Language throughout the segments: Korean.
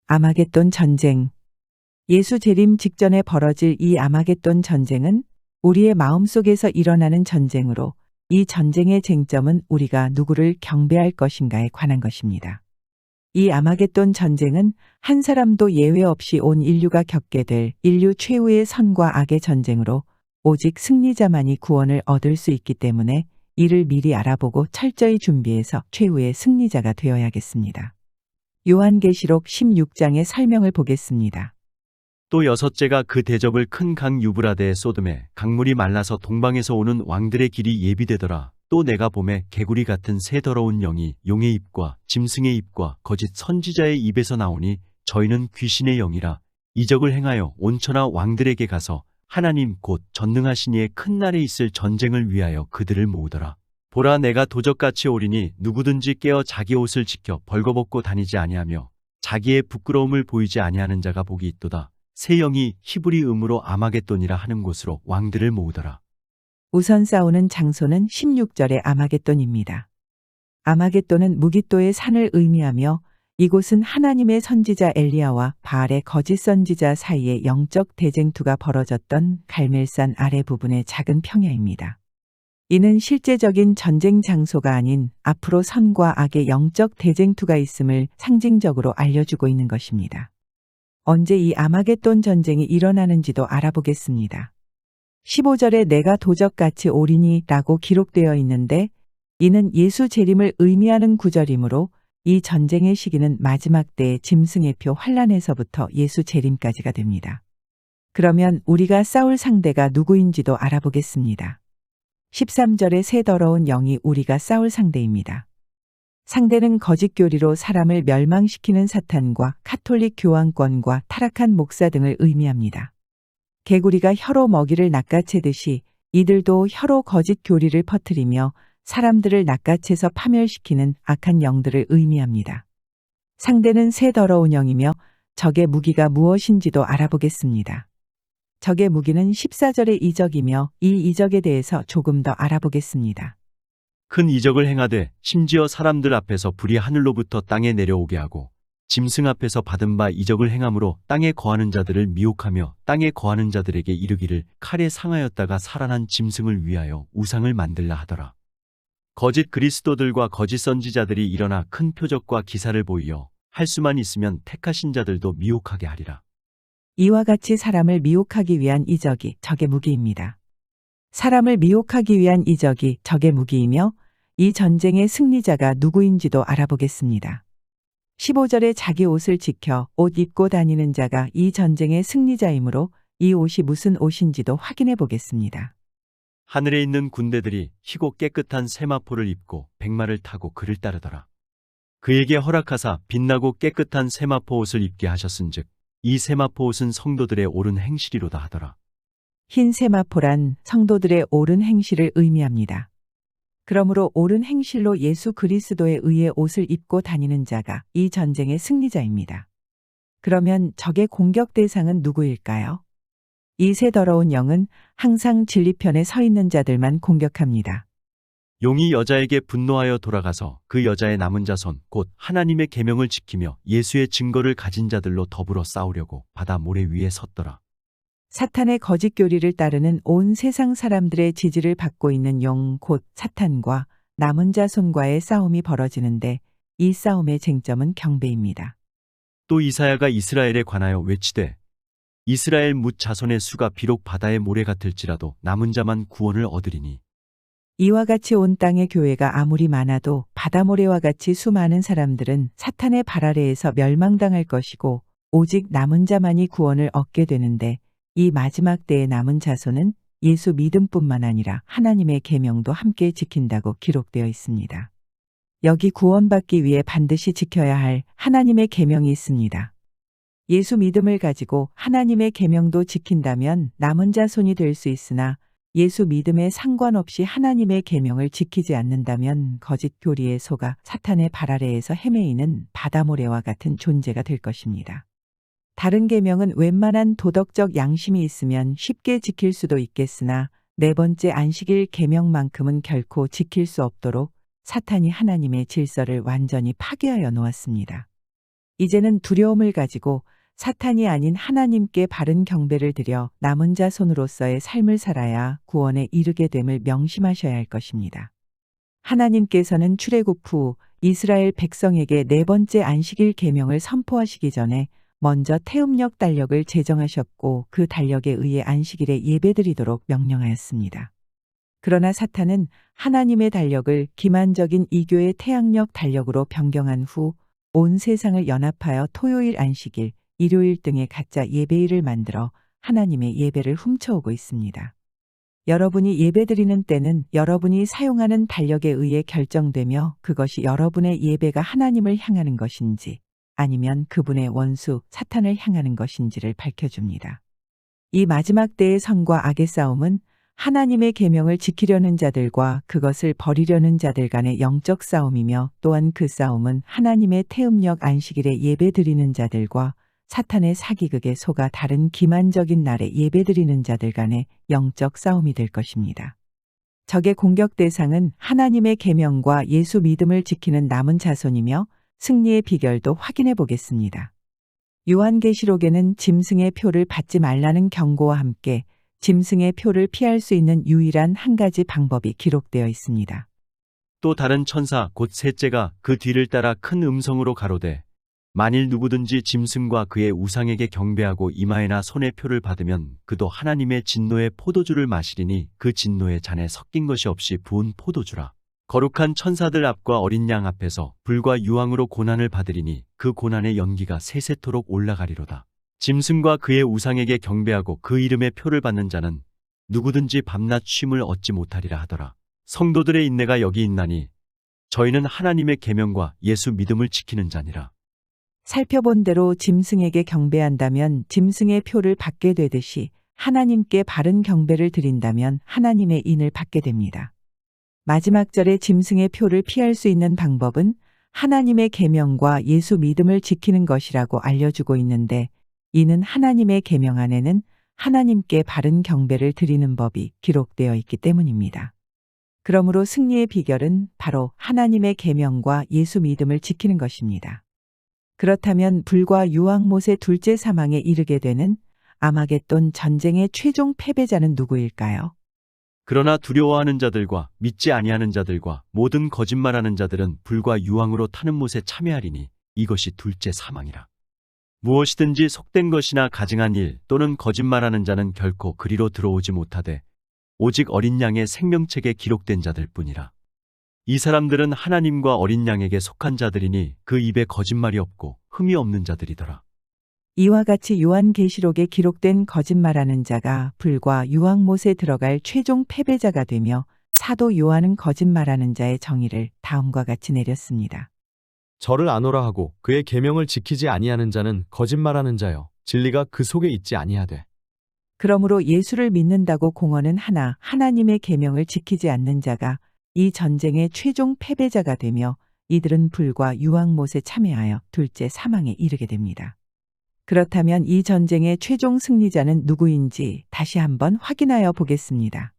아마겟돈 전쟁. 예수 재림 직전에 벌어질 이 아마겟돈 전쟁은 우리의 마음속에서 일어나는 전쟁으로, 이 전쟁의 쟁점은 우리가 누구를 경배할 것인가에 관한 것입니다. 이 아마겟돈 전쟁은 한 사람도 예외 없이 온 인류가 겪게 될 인류 최후의 선과 악의 전쟁으로, 오직 승리자만이 구원을 얻을 수 있기 때문에 이를 미리 알아보고 철저히 준비해서 최후의 승리자가 되어야겠습니다. 요한계시록 16장의 설명을 보겠습니다. 또 여섯째가 그 대접을 큰 강 유브라데에 쏟음에 강물이 말라서 동방에서 오는 왕들의 길이 예비되더라. 또 내가 보매 개구리 같은 새 더러운 영이 용의 입과 짐승의 입과 거짓 선지자의 입에서 나오니 저희는 귀신의 영이라 이적을 행하여 온천하 왕들에게 가서 하나님 곧 전능하신 이의 큰 날에 있을 전쟁을 위하여 그들을 모으더라. 보라, 내가 도적같이 오리니 누구든지 깨어 자기 옷을 지켜 벌거벗고 다니지 아니하며 자기의 부끄러움을 보이지 아니하는 자가 복이 있도다. 새 영이 히브리 음으로 아마겟돈이라 하는 곳으로 왕들을 모으더라. 우선 싸우는 장소는 16절의 아마겟돈입니다. 아마겟돈은 무깃도의 산을 의미하며, 이곳은 하나님의 선지자 엘리야와 바알의 거짓 선지자 사이에 영적 대쟁투가 벌어졌던 갈멜산 아래 부분의 작은 평야입니다. 이는 실제적인 전쟁 장소가 아닌 앞으로 선과 악의 영적 대쟁투가 있음을 상징적으로 알려주고 있는 것입니다. 언제 이 아마겟돈 전쟁이 일어나는지도 알아보겠습니다. 15절에 내가 도적같이 오리니 라고 기록되어 있는데, 이는 예수 재림을 의미하는 구절이므로 이 전쟁의 시기는 마지막 때의 짐승의 표 환란에서부터 예수 재림까지가 됩니다. 그러면 우리가 싸울 상대가 누구인지도 알아보겠습니다. 13절의 새 더러운 영이 우리가 싸울 상대입니다. 상대는 거짓 교리로 사람을 멸망시키는 사탄과 카톨릭 교황권과 타락한 목사 등을 의미합니다. 개구리가 혀로 먹이를 낚아채듯이 이들도 혀로 거짓 교리를 퍼뜨리며 사람들을 낚아채서 파멸시키는 악한 영들을 의미합니다. 상대는 새 더러운 영이며 적의 무기가 무엇인지도 알아보겠습니다. 적의 무기는 14절의 이적이며 이 이적에 대해서 조금 더 알아보겠습니다. 큰 이적을 행하되 심지어 사람들 앞에서 불이 하늘로부터 땅에 내려오게 하고 짐승 앞에서 받은 바 이적을 행함으로 땅에 거하는 자들을 미혹하며 땅에 거하는 자들에게 이르기를 칼에 상하였다가 살아난 짐승을 위하여 우상을 만들라 하더라. 거짓 그리스도들과 거짓 선지자들이 일어나 큰 표적과 기사를 보이어 할 수만 있으면 택하신 자들도 미혹하게 하리라. 이와 같이 사람을 미혹하기 위한 이적이 적의 무기입니다. 사람을 미혹하기 위한 이적이 적의 무기이며, 이 전쟁의 승리자가 누구인지도 알아보겠습니다. 15절에 자기 옷을 지켜 옷 입고 다니는 자가 이 전쟁의 승리자이므로 이 옷이 무슨 옷인지도 확인해 보겠습니다. 하늘에 있는 군대들이 희고 깨끗한 세마포를 입고 백마를 타고 그를 따르더라. 그에게 허락하사 빛나고 깨끗한 세마포 옷을 입게 하셨은즉 이 세마포 옷은 성도들의 옳은 행실이로다 하더라. 흰 세마포란 성도들의 옳은 행실을 의미합니다. 그러므로 옳은 행실로 예수 그리스도에 의해 옷을 입고 다니는 자가 이 전쟁의 승리자입니다. 그러면 적의 공격 대상은 누구일까요? 이 새 더러운 영은 항상 진리편에 서 있는 자들만 공격합니다. 용이 여자에게 분노하여 돌아가서 그 여자의 남은 자손 곧 하나님의 계명을 지키며 예수의 증거를 가진 자들로 더불어 싸우려고 바다 모래 위에 섰더라. 사탄의 거짓 교리를 따르는 온 세상 사람들의 지지를 받고 있는 영 곧 사탄과 남은 자손과의 싸움이 벌어지는데, 이 싸움의 쟁점은 경배입니다. 또 이사야가 이스라엘에 관하여 외치되 이스라엘 뭇 자손의 수가 비록 바다의 모래 같을지라도 남은 자만 구원을 얻으리니, 이와 같이 온 땅의 교회가 아무리 많아도 바다 모래와 같이 수많은 사람들은 사탄의 발 아래에서 멸망당할 것이고 오직 남은 자만이 구원을 얻게 되는데, 이 마지막 때의 남은 자손은 예수 믿음뿐만 아니라 하나님의 계명도 함께 지킨다고 기록되어 있습니다. 여기 구원받기 위해 반드시 지켜야 할 하나님의 계명이 있습니다. 예수 믿음을 가지고 하나님의 계명도 지킨다면 남은 자손이 될 수 있으나, 예수 믿음에 상관없이 하나님의 계명을 지키지 않는다면 거짓 교리에 속아 사탄의 발 아래에서 헤매이는 바다모래와 같은 존재가 될 것입니다. 다른 계명은 웬만한 도덕적 양심이 있으면 쉽게 지킬 수도 있겠으나 네 번째 안식일 계명만큼은 결코 지킬 수 없도록 사탄이 하나님의 질서를 완전히 파괴하여 놓았습니다. 이제는 두려움을 가지고 사탄이 아닌 하나님께 바른 경배를 드려 남은 자손으로서의 삶을 살아야 구원에 이르게 됨을 명심하셔야 할 것입니다. 하나님께서는 출애굽 후 이스라엘 백성에게 네 번째 안식일 계명을 선포하시기 전에 먼저 태음력 달력을 제정하셨고 그 달력에 의해 안식일에 예배드리도록 명령하였습니다. 그러나 사탄은 하나님의 달력을 기만적인 이교의 태양력 달력으로 변경한 후 온 세상을 연합하여 토요일 안식일, 일요일 등의 가짜 예배일을 만들어 하나님의 예배를 훔쳐오고 있습니다. 여러분이 예배드리는 때는 여러분이 사용하는 달력에 의해 결정되며 그것이 여러분의 예배가 하나님을 향하는 것인지 아니면 그분의 원수 사탄을 향하는 것인지를 밝혀줍니다. 이 마지막 때의 선과 악의 싸움은 하나님의 계명을 지키려는 자들과 그것을 버리려는 자들 간의 영적 싸움이며 또한 그 싸움은 하나님의 태음력 안식일에 예배드리는 자들과 사탄의 사기극에 속아 다른 기만적인 날에 예배드리는 자들 간의 영적 싸움이 될 것입니다. 적의 공격 대상은 하나님의 계명과 예수 믿음을 지키는 남은 자손이며 승리의 비결도 확인해 보겠습니다. 요한계시록에는 짐승의 표를 받지 말라는 경고와 함께 짐승의 표를 피할 수 있는 유일한 한 가지 방법이 기록되어 있습니다. 또 다른 천사 곧 셋째가 그 뒤를 따라 큰 음성으로 가로되 만일 누구든지 짐승과 그의 우상에게 경배하고 이마에나 손에 표를 받으면 그도 하나님의 진노의 포도주를 마시리니 그 진노의 잔에 섞인 것이 없이 부은 포도주라. 거룩한 천사들 앞과 어린 양 앞에서 불과 유황으로 고난을 받으리니 그 고난의 연기가 세세토록 올라가리로다. 짐승과 그의 우상에게 경배하고 그 이름의 표를 받는 자는 누구든지 밤낮 쉼을 얻지 못하리라 하더라. 성도들의 인내가 여기 있나니 저희는 하나님의 계명과 예수 믿음을 지키는 자니라. 살펴본 대로 짐승에게 경배한다면 짐승의 표를 받게 되듯이 하나님께 바른 경배를 드린다면 하나님의 인을 받게 됩니다. 마지막 절에 짐승의 표를 피할 수 있는 방법은 하나님의 계명과 예수 믿음을 지키는 것이라고 알려주고 있는데 이는 하나님의 계명 안에는 하나님께 바른 경배를 드리는 법이 기록되어 있기 때문입니다. 그러므로 승리의 비결은 바로 하나님의 계명과 예수 믿음을 지키는 것입니다. 그렇다면 불과 유황못의 둘째 사망에 이르게 되는 아마겟돈 전쟁의 최종 패배자는 누구일까요? 그러나 두려워하는 자들과 믿지 아니하는 자들과 모든 거짓말하는 자들은 불과 유황으로 타는 못에 참여하리니 이것이 둘째 사망이라. 무엇이든지 속된 것이나 가증한 일 또는 거짓말하는 자는 결코 그리로 들어오지 못하되 오직 어린 양의 생명책에 기록된 자들 뿐이라. 이 사람들은 하나님과 어린 양에게 속한 자들이니 그 입에 거짓말이 없고 흠이 없는 자들이더라. 이와 같이 요한계시록에 기록된 거짓말하는 자가 불과 유황못에 들어갈 최종 패배자가 되며 사도 요한은 거짓말하는 자의 정의를 다음과 같이 내렸습니다. 저를 아노라 하고 그의 계명을 지키지 아니하는 자는 거짓말하는 자요 진리가 그 속에 있지 아니하되. 그러므로 예수를 믿는다고 공언은 하나 하나님의 계명을 지키지 않는 자가 이 전쟁의 최종 패배자가 되며 이들은 불과 유황못에 참여하여 둘째 사망에 이르게 됩니다. 그렇다면 이 전쟁의 최종 승리자는 누구인지 다시 한번 확인하여 보겠습니다.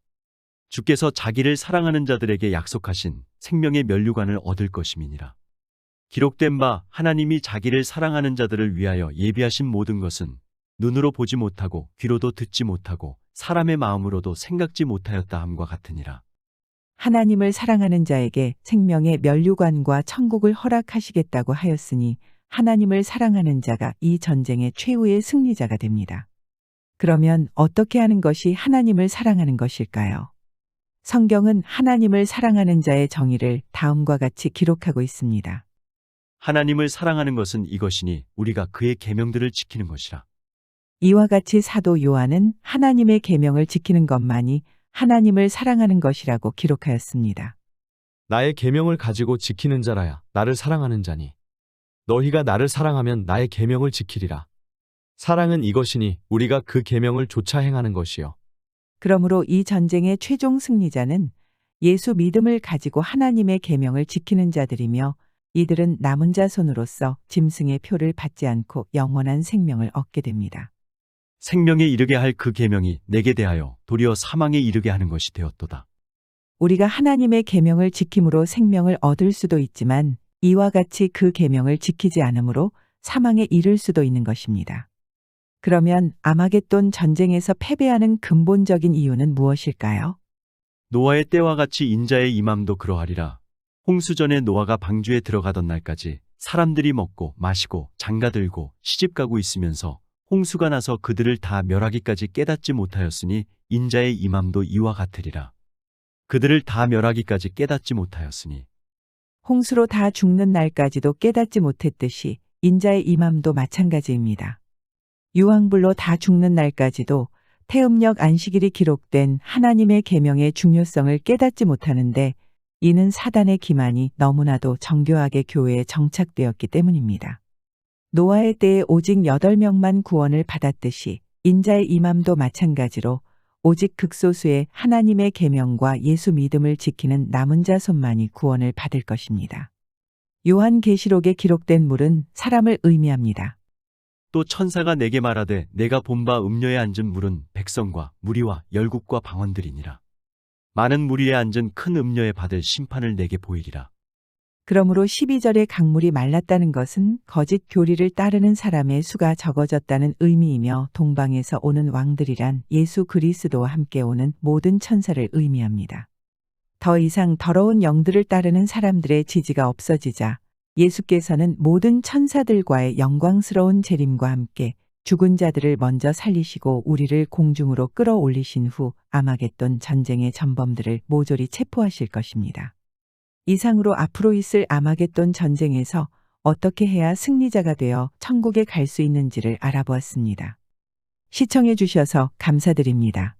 주께서 자기를 사랑하는 자들에게 약속하신 생명의 면류관을 얻을 것임이니라. 기록된 바 하나님이 자기를 사랑하는 자들을 위하여 예비하신 모든 것은 눈으로 보지 못하고 귀로도 듣지 못하고 사람의 마음으로도 생각지 못하였다 함과 같으니라. 하나님을 사랑하는 자에게 생명의 면류관과 천국을 허락하시겠다고 하였으니 하나님을 사랑하는 자가 이 전쟁의 최후의 승리자가 됩니다. 그러면 어떻게 하는 것이 하나님을 사랑하는 것일까요? 성경은 하나님을 사랑하는 자의 정의를 다음과 같이 기록하고 있습니다. 하나님을 사랑하는 것은 이것이니 우리가 그의 계명들을 지키는 것이라. 이와 같이 사도 요한은 하나님의 계명을 지키는 것만이 하나님을 사랑하는 것이라고 기록하였습니다. 나의 계명을 가지고 지키는 자라야 나를 사랑하는 자니. 너희가 나를 사랑하면 나의 계명을 지키리라. 사랑은 이것이니 우리가 그 계명을 조차 행하는 것이요. 그러므로 이 전쟁의 최종 승리자는 예수 믿음을 가지고 하나님의 계명을 지키는 자들이며 이들은 남은 자손으로서 짐승의 표를 받지 않고 영원한 생명을 얻게 됩니다. 생명에 이르게 할 그 계명이 내게 대하여 도리어 사망에 이르게 하는 것이 되었도다. 우리가 하나님의 계명을 지킴으로 생명을 얻을 수도 있지만 이와 같이 그 계명을 지키지 않으므로 사망에 이를 수도 있는 것입니다. 그러면 아마겟돈 전쟁에서 패배하는 근본적인 이유는 무엇일까요? 노아의 때와 같이 인자의 임함도 그러하리라. 홍수 전에 노아가 방주에 들어가던 날까지 사람들이 먹고 마시고 장가들고 시집가고 있으면서 홍수가 나서 그들을 다 멸하기까지 깨닫지 못하였으니 인자의 임함도 이와 같으리라. 그들을 다 멸하기까지 깨닫지 못하였으니. 홍수로 다 죽는 날까지도 깨닫지 못했듯이 인자의 임함도 마찬가지입니다. 유황불로 다 죽는 날까지도 태음력 안식일이 기록된 하나님의 계명의 중요성을 깨닫지 못하는데 이는 사단의 기만이 너무나도 정교하게 교회에 정착되었기 때문입니다. 노아의 때에 오직 8명만 구원을 받았듯이 인자의 임함도 마찬가지로 오직 극소수의 하나님의 계명과 예수 믿음을 지키는 남은 자손만이 구원을 받을 것입니다. 요한계시록에 기록된 물은 사람을 의미합니다. 또 천사가 내게 말하되 내가 본 바 음료에 앉은 물은 백성과 무리와 열국과 방언들이니라. 많은 무리에 앉은 큰 음료에 받을 심판을 내게 보이리라. 그러므로 12절의 강물이 말랐다는 것은 거짓 교리를 따르는 사람의 수가 적어졌다는 의미이며 동방에서 오는 왕들이란 예수 그리스도와 함께 오는 모든 천사를 의미합니다. 더 이상 더러운 영들을 따르는 사람들의 지지가 없어지자 예수께서는 모든 천사들과의 영광스러운 재림과 함께 죽은 자들을 먼저 살리시고 우리를 공중으로 끌어올리신 후 아마겟돈 전쟁의 전범들을 모조리 체포하실 것입니다. 이상으로 앞으로 있을 아마겟돈 전쟁에서 어떻게 해야 승리자가 되어 천국에 갈 수 있는지를 알아보았습니다. 시청해 주셔서 감사드립니다.